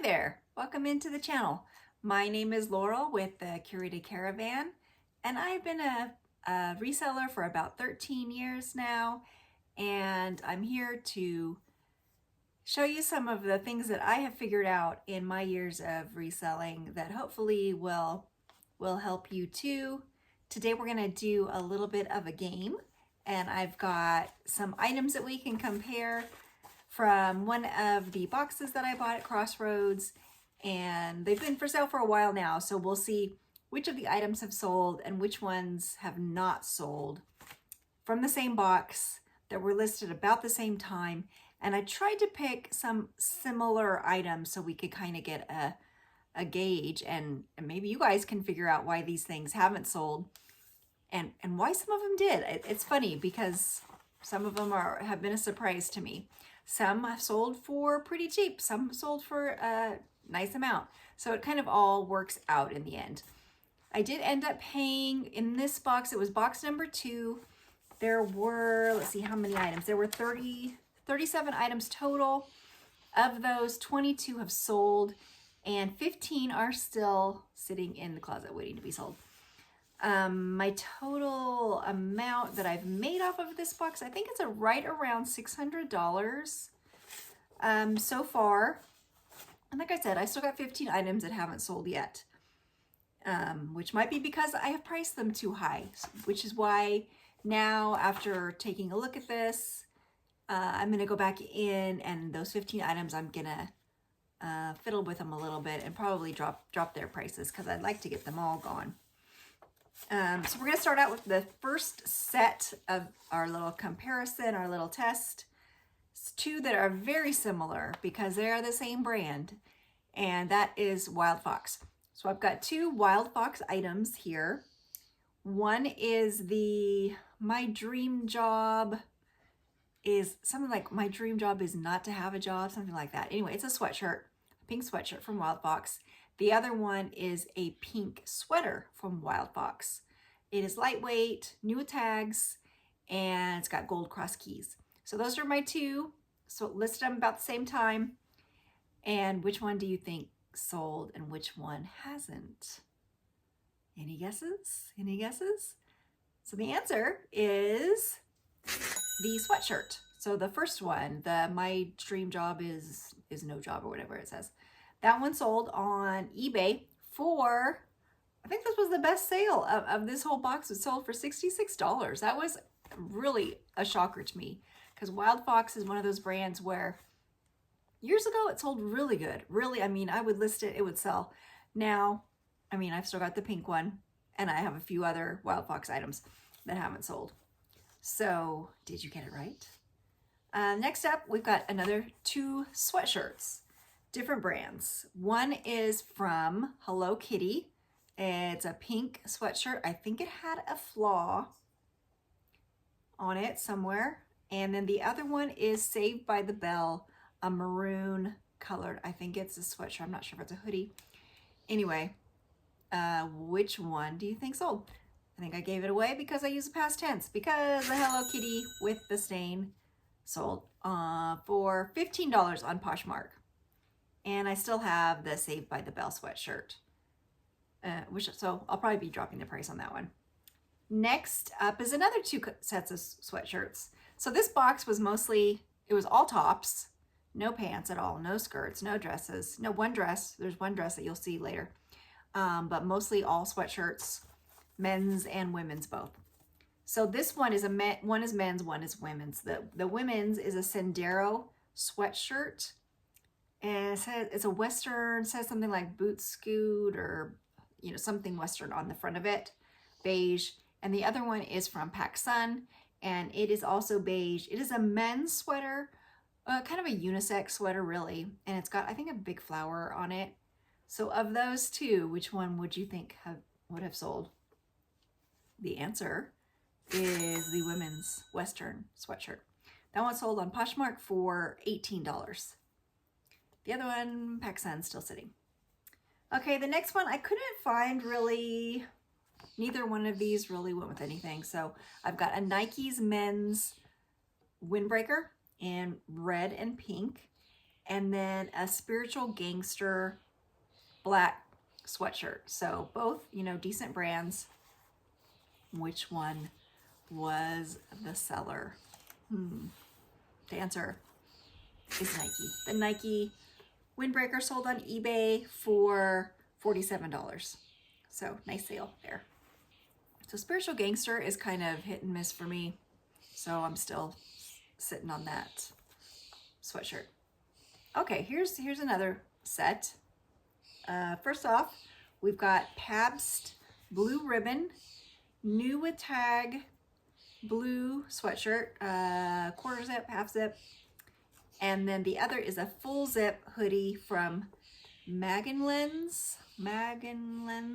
Hi there, welcome into the channel. My name is Laurel with the Curated Caravan, and I've been a reseller for about 13 years now, and I'm here to show you some of the things that I have figured out in my years of reselling that hopefully will help you too. Today we're going to do a little bit of a game, and I've got some items that we can compare from one of the boxes that I bought at Crossroads, and they've been for sale for a while now, so we'll see which of the items have sold and which ones have not sold from the same box that were listed about the same time. And I tried to pick some similar items so we could kind of get a gauge, and maybe you guys can figure out why these things haven't sold and why some of them did. It's funny because some of them have been a surprise to me. Some have sold for pretty cheap, some sold for a nice amount. So it kind of all works out in the end. I did end up paying in this box, it was box number 2. There were, let's see how many items. There were 37 items total. Of those, 22 have sold and 15 are still sitting in the closet waiting to be sold. My total amount that I've made off of this box, I think it's right around $600 so far. And like I said, I still got 15 items that haven't sold yet, which might be because I have priced them too high, which is why now, after taking a look at this, I'm going to go back in, and those 15 items, I'm going to fiddle with them a little bit and probably drop their prices because I'd like to get them all gone. So we're going to start out with the first set of our little comparison, our little test. It's two that are very similar because they are the same brand, and that is Wild Fox. So I've got two Wild Fox items here. One is the My Dream Job is something like My Dream Job is not to have a job, something like that. Anyway, it's a sweatshirt, a pink sweatshirt from Wild Fox. The other one is a pink sweater from Wild Fox. It is lightweight, new tags, and it's got gold cross keys. So those are my two. So listed them about the same time. And which one do you think sold and which one hasn't? Any guesses? Any guesses? So the answer is the sweatshirt. So the first one, the My Dream Job is no job, or whatever it says. That one sold on eBay for, I think this was the best sale of this whole box. It sold for $66. That was really a shocker to me because Wild Fox is one of those brands where years ago it sold really good. Really, I mean, I would list it, it would sell. Now, I mean, I've still got the pink one, and I have a few other Wild Fox items that haven't sold. So, did you get it right? Next up, we've got another two sweatshirts. Different brands. One is from Hello Kitty. It's a pink sweatshirt. I think it had a flaw on it somewhere. And then the other one is Saved by the Bell, a maroon colored. I think it's a sweatshirt. I'm not sure if it's a hoodie. Anyway, which one do you think sold? I think I gave it away because I use the past tense, because the Hello Kitty with the stain sold for $15 on Poshmark. And I still have the Saved by the Bell sweatshirt, so I'll probably be dropping the price on that one. Next up is another two sets of sweatshirts. So this box was mostly, it was all tops, no pants at all, no skirts, no dresses, no one dress. There's one dress that you'll see later, but mostly all sweatshirts, men's and women's both. So this one is one is men's, one is women's. The women's is a Sendero sweatshirt. And it says it's a Western, says something like boot scoot or, you know, something Western on the front of it, beige. And the other one is from PacSun, and it is also beige. It is a men's sweater, kind of a unisex sweater really. And it's got, I think, a big flower on it. So of those two, which one would you think would have sold? The answer is the women's Western sweatshirt. That one sold on Poshmark for $18. The other one, PacSun, still sitting. Okay, the next one I couldn't find really, neither one of these really went with anything. So I've got a Nike's men's windbreaker in red and pink. and then a Spiritual Gangster black sweatshirt. So both, you know, decent brands. Which one was the seller? The answer is Nike. The Nike windbreaker sold on eBay for $47. So nice sale there. So Spiritual Gangster is kind of hit and miss for me. So I'm still sitting on that sweatshirt. Okay, here's another set. First off, we've got Pabst Blue Ribbon, new with tag, blue sweatshirt, quarter zip, half zip. And then the other is a full zip hoodie from Magenlens,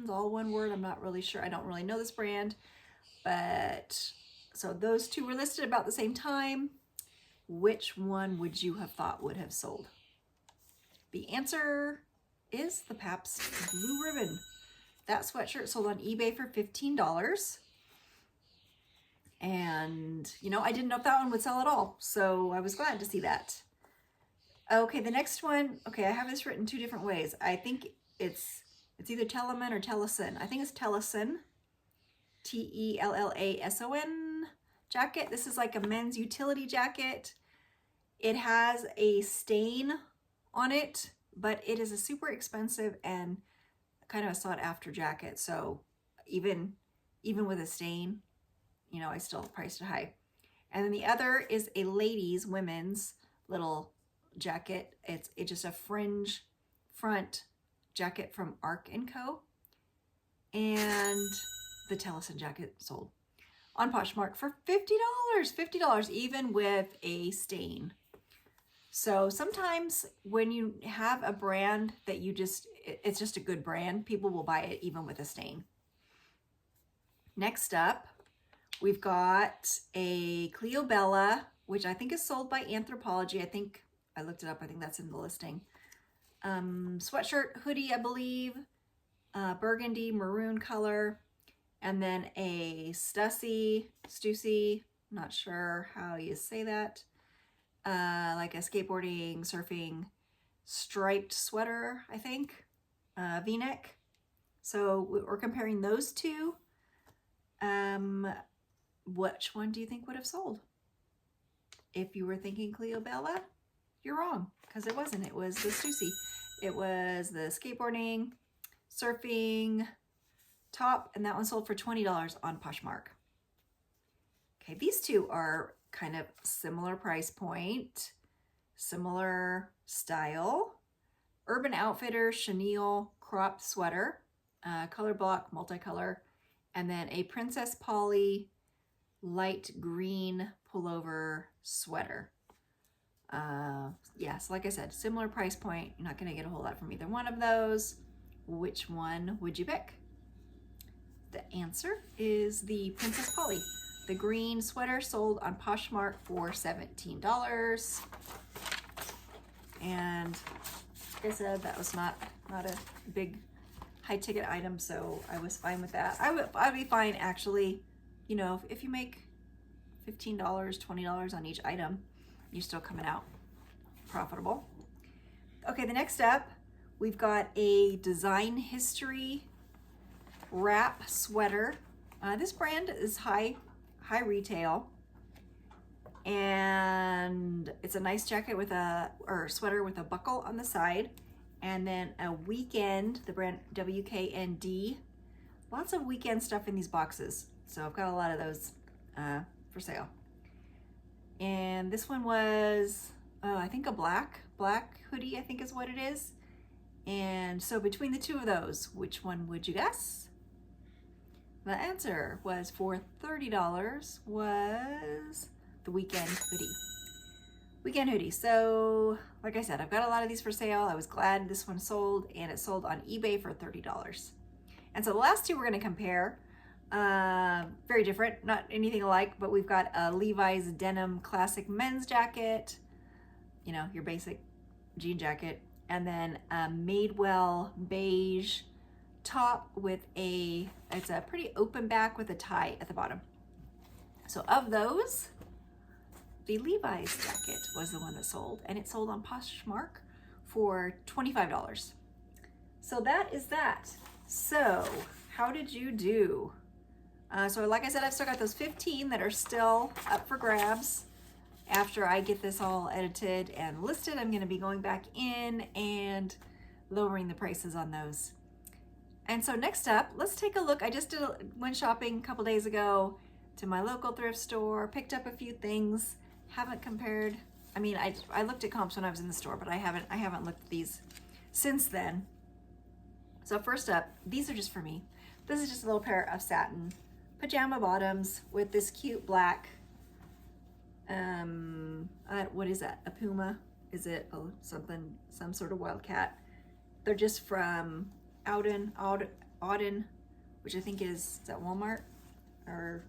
all one word. I'm not really sure. I don't really know this brand, but so those two were listed about the same time. Which one would you have thought would have sold? The answer is the Pabst Blue Ribbon. That sweatshirt sold on eBay for $15. And, you know, I didn't know if that one would sell at all, so I was glad to see that. Okay, the next one, okay, I have this written two different ways. I think it's either Telemann or Teleson. I think it's Teleson, Tellason jacket. This is like a men's utility jacket. It has a stain on it, but it is a super expensive and kind of a sought after jacket. So even with a stain, you know, I still priced it high. And then the other is a women's little jacket. It's just a fringe front jacket from Arc & Co. And the Teleson jacket sold on Poshmark for $50, even with a stain. So sometimes when you have a brand that it's just a good brand, people will buy it even with a stain. Next up, we've got a Cleo Bella, which I think is sold by Anthropologie. I think I looked it up. I think that's in the listing. Sweatshirt hoodie, I believe, burgundy maroon color, and then a Stussy, not sure how you say that, like a skateboarding, surfing, striped sweater, I think, V-neck. So we're comparing those two. Which one do you think would have sold? If you were thinking Cleo Bella, you're wrong, because it wasn't. It was the Stussy. It was the skateboarding, surfing top, and that one sold for $20 on Poshmark. Okay, these two are kind of similar price point, similar style. Urban Outfitters chenille cropped sweater, color block, multicolor, and then a Princess Polly light green pullover sweater. Yes, like I said, similar price point. You're not going to get a whole lot from either one of those. Which one would you pick? The answer is the Princess Polly. The green sweater sold on Poshmark for $17. And like I said, that was not a big high ticket item, so I was fine with that. I'd be fine actually, you know, if you make $15, $20 on each item, you're still coming out profitable. Okay, the next up, we've got a Design History wrap sweater. This brand is high retail, and it's a nice jacket or sweater with a buckle on the side, and then a Weekend, the brand WKND. Lots of Weekend stuff in these boxes, so I've got a lot of those for sale. And this one was, I think a black hoodie, I think is what it is. And so between the two of those, which one would you guess? The answer was for $30 was the Weekend hoodie. Weekend hoodie. So like I said, I've got a lot of these for sale. I was glad this one sold, and it sold on eBay for $30. And so the last two we're going to compare, very different, not anything alike, but we've got a Levi's denim classic men's jacket, you know, your basic jean jacket, and then a Madewell beige top with it's a pretty open back with a tie at the bottom. So of those, the Levi's jacket was the one that sold, and it sold on Poshmark for $25. So that is that. So how did you do? So like I said, I've still got those 15 that are still up for grabs. After I get this all edited and listed, I'm gonna be going back in and lowering the prices on those. And so next up, let's take a look. I just went shopping a couple days ago to my local thrift store, picked up a few things, haven't compared. I mean, I looked at comps when I was in the store, but I haven't looked at these since then. So first up, these are just for me. This is just a little pair of satin pajama bottoms with this cute black, what is that? A puma? Is it some sort of wildcat? They're just from Auden, which I think is that Walmart or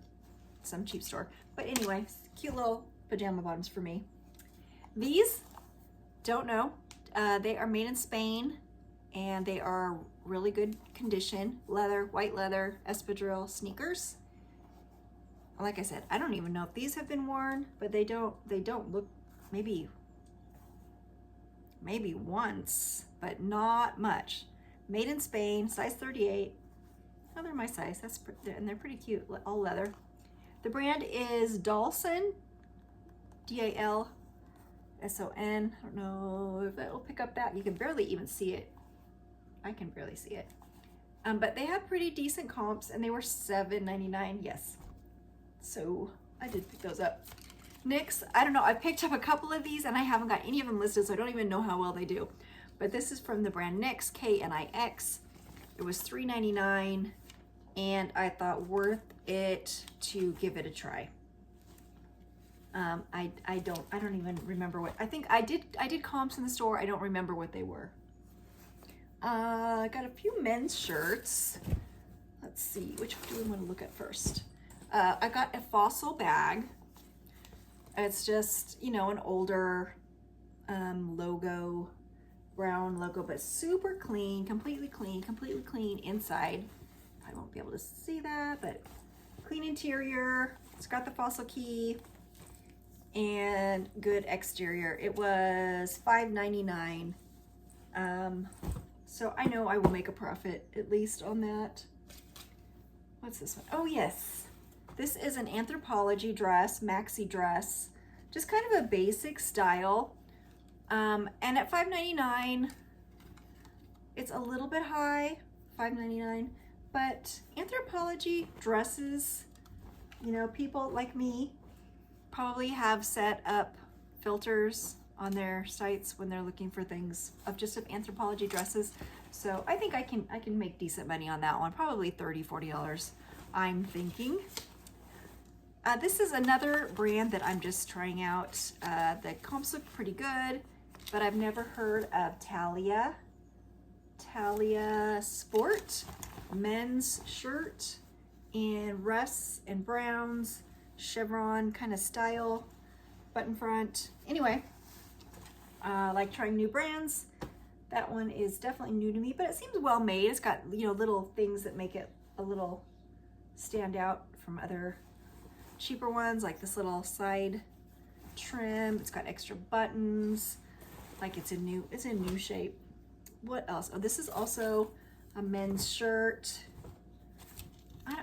some cheap store. But anyway, cute little pajama bottoms for me. These, don't know. They are made in Spain and they are really good condition. Leather, white leather, espadrille sneakers. Like I said, I don't even know if these have been worn, but they don't look, maybe once, but not much. Made in Spain, size 38. Oh, they're my size. And they're pretty cute, all leather. The brand is Dalson, D-A-L-S-O-N. I don't know if that will pick up that. You can barely even see it. I can barely see it. But they have pretty decent comps, and they were $7.99. Yes. So I did pick those up. NYX, I don't know. I picked up a couple of these, and I haven't got any of them listed, so I don't even know how well they do. But this is from the brand NYX, K-N-I-X. It was $3.99, and I thought worth it to give it a try. I don't even remember what, I think I did comps in the store. I don't remember what they were. I got a few men's shirts. Let's see, which do we want to look at first? I got a Fossil bag. It's just, you know, an older logo, brown logo, but super clean, completely clean inside. I won't be able to see that, but clean interior. It's got the Fossil key and good exterior. It was $5.99. So I know I will make a profit at least on that. What's this one? Oh yes. This is an Anthropologie dress, maxi dress, just kind of a basic style. And at $5.99, it's a little bit high, $5.99, but Anthropologie dresses, you know, people like me probably have set up filters on their sites when they're looking for things of just of Anthropologie dresses. So I think I can make decent money on that one, probably $30, $40, I'm thinking. This is another brand that I'm just trying out. The comps look pretty good, but I've never heard of Talia Sport men's shirt in rusts and browns, chevron kind of style, button front. Anyway, like trying new brands. That one is definitely new to me, but it seems well made. It's got, you know, little things that make it a little stand out from other cheaper ones, like this little side trim. It's got extra buttons, like it's in new shape. What else? Oh, this is also a men's shirt.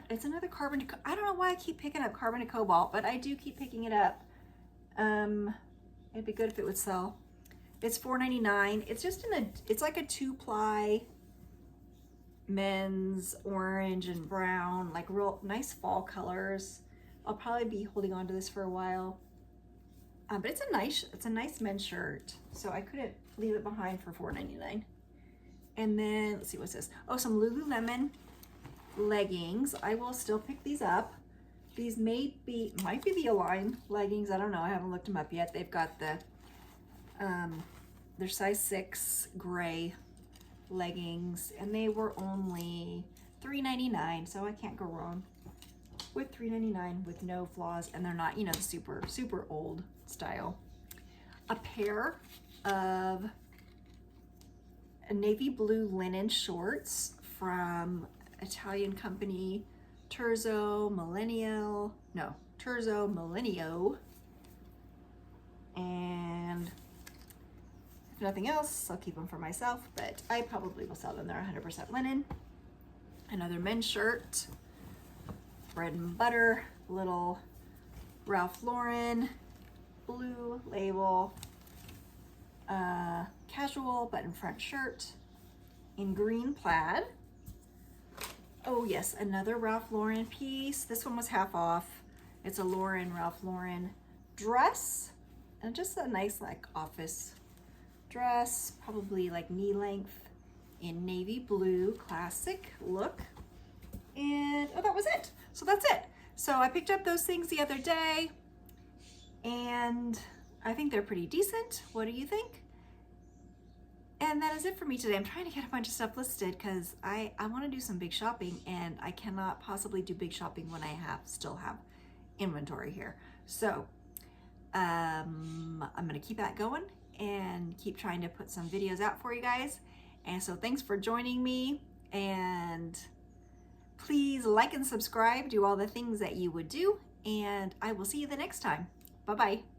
It's another carbon. I don't know why I keep picking up carbon to cobalt, but I do keep picking it up. It'd be good if it would sell. It's $4.99. It's just it's like a 2-ply men's orange and brown, like real nice fall colors. I'll probably be holding on to this for a while. But it's a nice men's shirt. So I couldn't leave it behind for $4.99. And then let's see, what's this? Oh, some Lululemon leggings. I will still pick these up. These might be the Align leggings. I don't know. I haven't looked them up yet. They've got the they're size 6 gray leggings, and they were only $3.99. So I can't go wrong with $3.99 with no flaws, and they're not, you know, the super old style. A pair of navy blue linen shorts from Italian company Terzo Millennio, and nothing else, I'll keep them for myself, but I probably will sell them. They're 100% linen. Another men's shirt, bread and butter, little Ralph Lauren blue label, casual button front shirt in green plaid. Oh yes, another Ralph Lauren piece. This one was half off. It's a Ralph Lauren dress, and just a nice like office dress, probably like knee length in navy blue, classic look. And oh, that was it. So that's it. So I picked up those things the other day and I think they're pretty decent. What do you think? And that is it for me today. I'm trying to get a bunch of stuff listed because I want to do some big shopping, and I cannot possibly do big shopping when I still have inventory here. So I'm going to keep that going and keep trying to put some videos out for you guys. And so thanks for joining me, and please like and subscribe, do all the things that you would do, and I will see you the next time. Bye-bye.